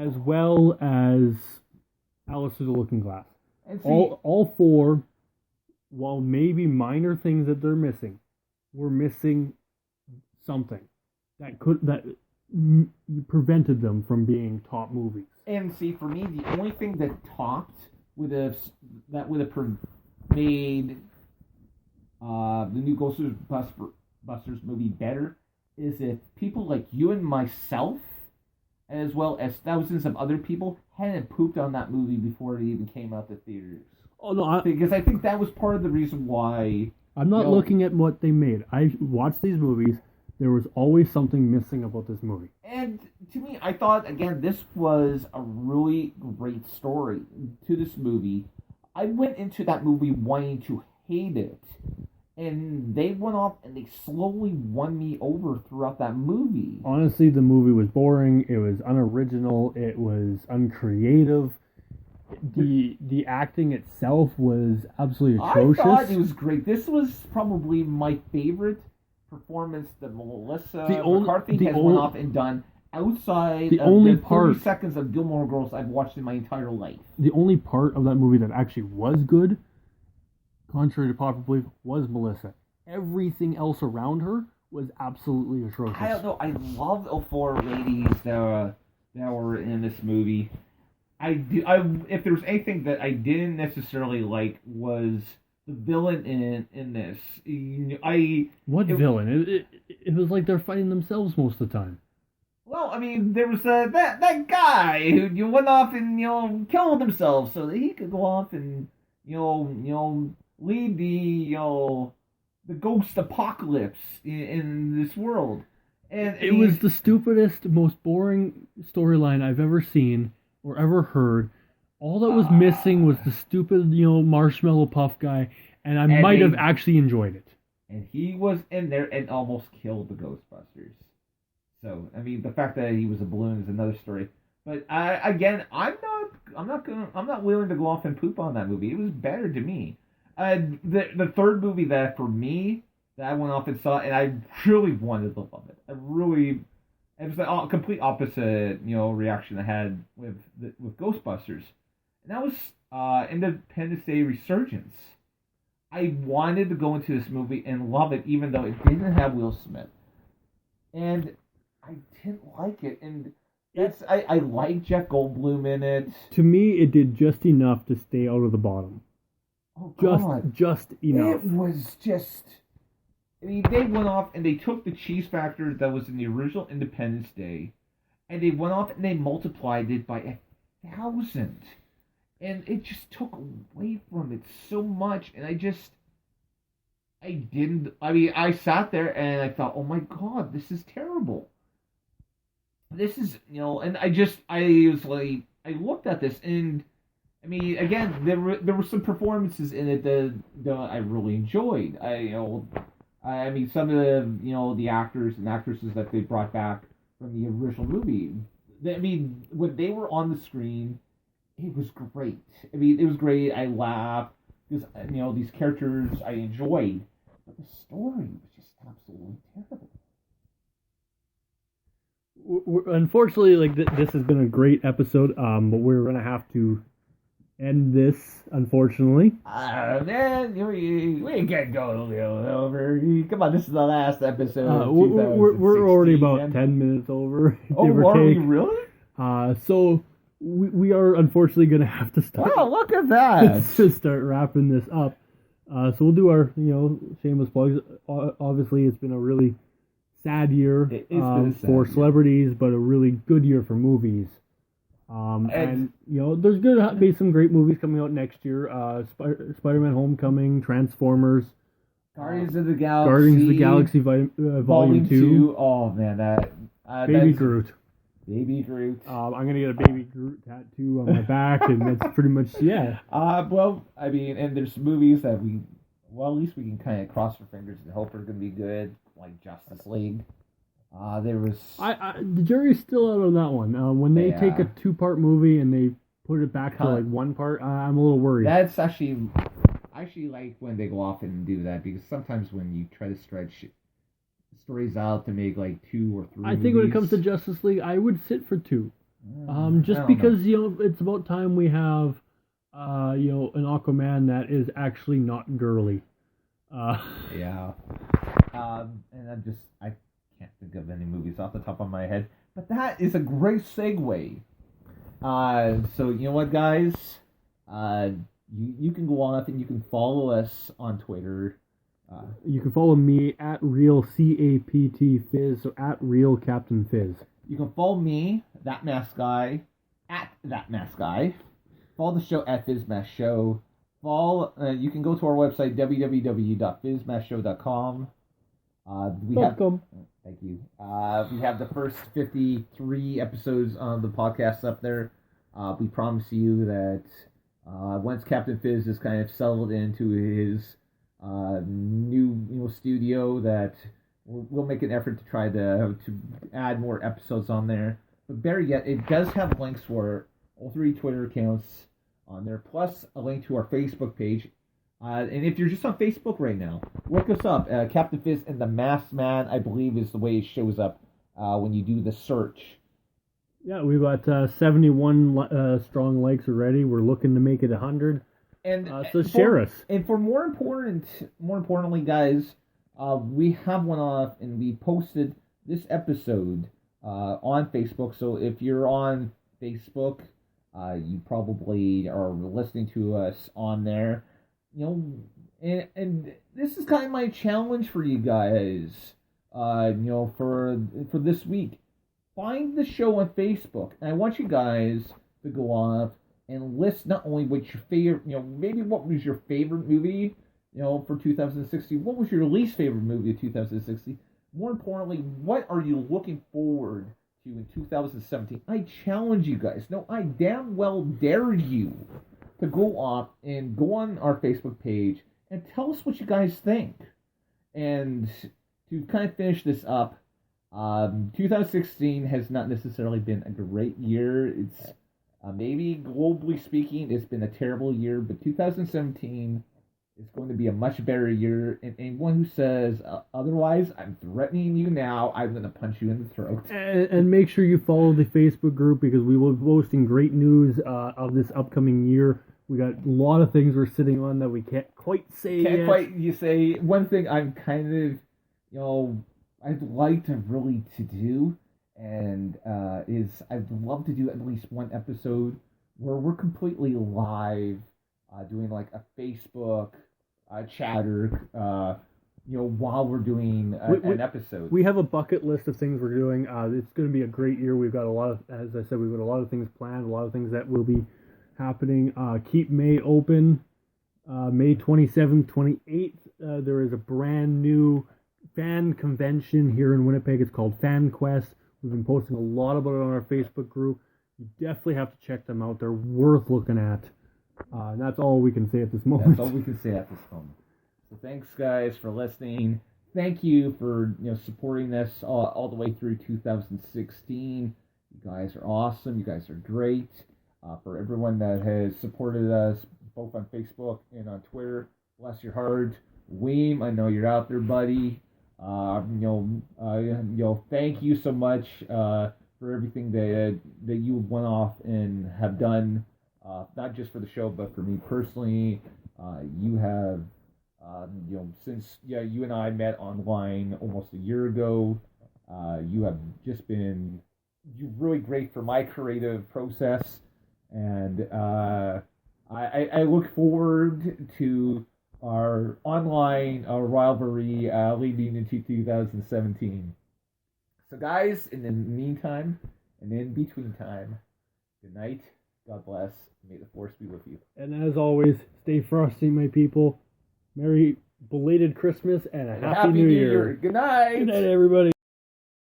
as well as Alice Through the Looking Glass. And see, All four, while maybe minor things that they're missing, were missing something that prevented them from being top movies. and see, for me, the only thing that would have made the new Ghostbusters movie better is if people like you and myself, as well as thousands of other people, hadn't pooped on that movie before it even came out to theaters. Oh no, Because I think that was part of the reason why. I'm not looking at what they made. I watched these movies. There was always something missing about this movie. And to me, I thought, again, this was a really great story to this movie. I went into that movie wanting to hate it. And they went off and they slowly won me over throughout that movie. Honestly, the movie was boring. It was unoriginal. It was uncreative. The acting itself was absolutely atrocious. I thought it was great. This was probably my favorite performance that Melissa McCarthy has went off and done outside the 30 seconds of Gilmore Girls I've watched in my entire life. The only part of that movie that actually was good, contrary to popular belief, was Melissa. Everything else around her was absolutely atrocious. I don't know. I loved the four ladies that were in this movie. If there was anything that I didn't necessarily like was the villain in this. What villain? It was like they're fighting themselves most of the time. Well, I mean, there was that guy who went off and killed himself so that he could go off and lead the ghost apocalypse in this world. And it was the stupidest, most boring storyline I've ever seen or ever heard. All that was missing was the stupid, marshmallow puff guy, and I might have actually enjoyed it. And he was in there and almost killed the Ghostbusters. So, I mean, the fact that he was a balloon is another story. But I'm not willing to go off and poop on that movie. It was better to me. The third movie that for me that I went off and saw, and I really wanted to love it. It was the complete opposite, reaction I had with Ghostbusters, and that was Independence Day Resurgence. I wanted to go into this movie and love it, even though it didn't have Will Smith, and I didn't like it. And I like Jeff Goldblum in it. To me, it did just enough to stay out of the bottom. Oh God! Just enough. It was just. I mean, they went off and they took the cheese factor that was in the original Independence Day, and they went off and they multiplied it by 1,000, and it just took away from it so much. And I sat there and I thought, oh my God, this is terrible. This is, and I was like, I looked at this and, I mean, again, there were some performances in it that I really enjoyed. I mean, some of the actors and actresses that they brought back from the original movie. I mean, when they were on the screen, it was great. I mean, it was great. I laughed because these characters I enjoyed, but the story was just absolutely terrible. Unfortunately, this has been a great episode, but we're gonna have to end this, unfortunately. Man, we can't go over. Come on, this is the last episode. We're already about 10 minutes over. Oh, are we really? So we are unfortunately going to have to start. Wow, look at that! To start wrapping this up. So we'll do our shameless plugs. Obviously, it's been a really sad year for celebrities, but a really good year for movies. And there's going to be some great movies coming out next year. Spider-Man: Homecoming, Transformers, Guardians of the Galaxy Volume 2. Oh man, Baby Groot. Baby Groot. I'm gonna get a Baby Groot tattoo on my back, and that's pretty much Well, I mean, and there's movies that at least we can kind of cross our fingers and hope are gonna be good, like Justice League. There was. The jury's still out on that one. When they take a 2-part movie and they put it back to like 1 part, I'm a little worried. That's actually like when they go off and do that, because sometimes when you try to stretch stories out to make like 2 or 3 I think when it comes to Justice League, I would sit for 2. Just because it's about time we have an Aquaman that is actually not girly. Yeah. And I can't think of any movies off the top of my head, but that is a great segue. So you know what, guys? You can go off and you can follow us on Twitter. You can follow me at Real CAPT Fizz, so at Real Captain Fizz. You can follow me, That Mask Guy, at That Mask Guy. Follow the show at FizzMask Show. You can go to our website, www.fizzmaskshow.com. Thank you. We have the first 53 episodes of the podcast up there. We promise you that once Captain Fizz is kind of settled into his new studio, that we'll make an effort to try to add more episodes on there. But better yet, it does have links for all 3 Twitter accounts on there, plus a link to our Facebook page. And if you're just on Facebook right now, look us up. Captain Fizz and the Masked Man, I believe, is the way it shows up when you do the search. Yeah, we've got 71 strong likes already. We're looking to make it 100. So share us. And for more importantly, guys, we have one off, and we posted this episode on Facebook. So if you're on Facebook, you probably are listening to us on there. And this is kind of my challenge for you guys. For this week, find the show on Facebook, and I want you guys to go off and list not only what your favorite, maybe what was your favorite movie, for 2016. What was your least favorite movie of 2016? More importantly, what are you looking forward to in 2017? I challenge you guys. No, I damn well dare you to go off and go on our Facebook page and tell us what you guys think. And to kind of finish this up, 2016 has not necessarily been a great year. It's maybe globally speaking, it's been a terrible year, but 2017 is going to be a much better year. And anyone who says otherwise, I'm threatening you now. I'm going to punch you in the throat. And make sure you follow the Facebook group, because we will be posting great news of this upcoming year. We got a lot of things we're sitting on that we can't quite say yet. You say. One thing I'm kind of, I'd like to really to do, and is I'd love to do at least one episode where we're completely live, doing like a Facebook chatter, while we're doing an episode. We have a bucket list of things we're doing. It's going to be a great year. We've got a lot of, as I said, we've got a lot of things planned, a lot of things that will be happening. Keep May open. May 27th, 28th, there is a brand new fan convention here in Winnipeg. It's called Fan Quest. We've been posting a lot about it on our Facebook group. You definitely have to check them out. They're worth looking at. And that's all we can say at this moment. That's all we can say at this moment. So thanks, guys, for listening. Thank you for supporting us all the way through 2016. You guys are awesome. You guys are great. For everyone that has supported us both on Facebook and on Twitter, bless your heart. Weem, I know you're out there, buddy. Thank you so much for everything that you went off and have done, not just for the show, but for me personally. You have, since you and I met online almost a year ago, you have just been really great for my creative process, and I look forward to our online rivalry leading into 2017. So guys, in the meantime, and in between time, good night, God bless, may the force be with you. And as always, stay frosty, my people. Merry belated Christmas and a Happy New Year. Good night. Good night, everybody.